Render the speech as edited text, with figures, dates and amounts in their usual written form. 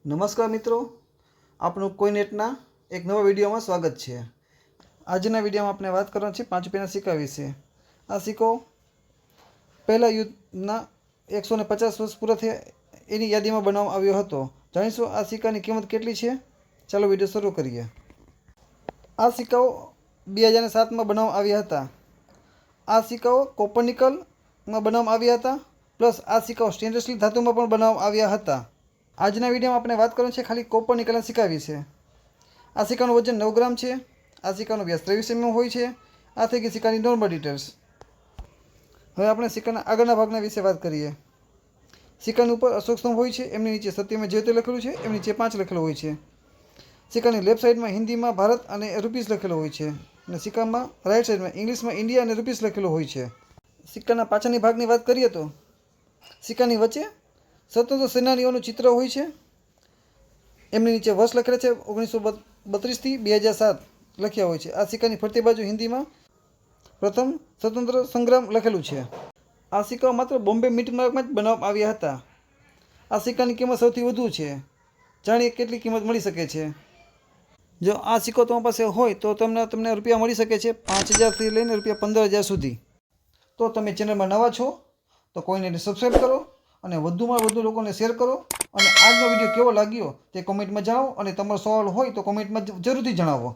નમસ્કાર મિત્રો, આપનું કોઈનેટના એક નવા વિડીયોમાં સ્વાગત છે। આજના વિડીયોમાં આપણે વાત કરવાની છે 5 રૂપિયાના સિક્કા વિશે। આ સિક્કો પહેલા યુદ્ધના 150 વર્ષ પૂરા થયા એની યાદીમાં બનાવવામાં આવ્યો હતો। જાણીશું આ સિક્કાની કિંમત કેટલી છે। ચાલો વિડીયો શરૂ કરીએ। આ સિક્કાઓ 2007માં બનાવવામાં આવ્યા હતા। આ સિક્કાઓ કોપર નિકલમાં બનાવવામાં આવ્યા હતા, પ્લસ આ સિક્કાઓ સ્ટેનલેસ સ્ટીલ ધાતુમાં પણ બનાવવામાં આવ્યા હતા। આજના વિડીયોમાં આપણે વાત કરવાની છે ખાલી કોપર નિકલના સિક્કા વિશે। આ સિક્કાનું વજન 9 ગ્રામ છે। આ સિક્કાનો વ્યાસ 23 mm હોય છે। આ થઈ ગઈ સિક્કાની નોર્મલ ડિટેલ્સ। હવે આપણે સિક્કાના આગળના ભાગના વિશે વાત કરીએ। સિક્કાની ઉપર અશોક સ્તંભ હોય છે, એમની નીચે સત્યમેવ જયતે લખેલું છે, એમની નીચે 5 લખેલું હોય છે। સિક્કાની લેફ્ટ સાઈડમાં હિન્દીમાં ભારત અને રૂપીસ લખેલું હોય છે, અને સિક્કામાં રાઈટ સાઈડમાં ઇંગ્લિશમાં ઇન્ડિયા અને રૂપીસ લખેલું હોય છે। સિક્કાના પાછળની ભાગની વાત કરીએ તો સિક્કાની વચ્ચે સ્વતંત્ર સેનાનીઓનું ચિત્ર હોય છે। એમની નીચે વર્ષ લખેલા છે 1932 થી 2007 લખ્યા હોય છે। આ સિક્કાની ફરતી બાજુ હિન્દીમાં પ્રથમ સ્વતંત્ર સંગ્રામ લખેલું છે। આ સિક્કાઓ માત્ર બોમ્બે મિન્ટ માર્કમાં જ બનાવવામાં આવ્યા હતા। આ સિક્કાની કિંમત સૌથી વધુ છે। જાણીએ કેટલી કિંમત મળી શકે છે। જો આ સિક્કો તમારી પાસે હોય તો તમને રૂપિયા મળી શકે છે 5000થી લઈને રૂપિયા 15000 સુધી। તો તમે ચેનલમાં નવા છો તો કોઈને સબસ્ક્રાઈબ કરો અને વધુમાં વધુ લોકોને શેર કરો, અને આજનો વિડીયો કેવો લાગ્યો તે કોમેન્ટમાં જણાવો, અને તમારો સવાલ હોય તો કોમેન્ટમાં જરૂરથી જણાવો।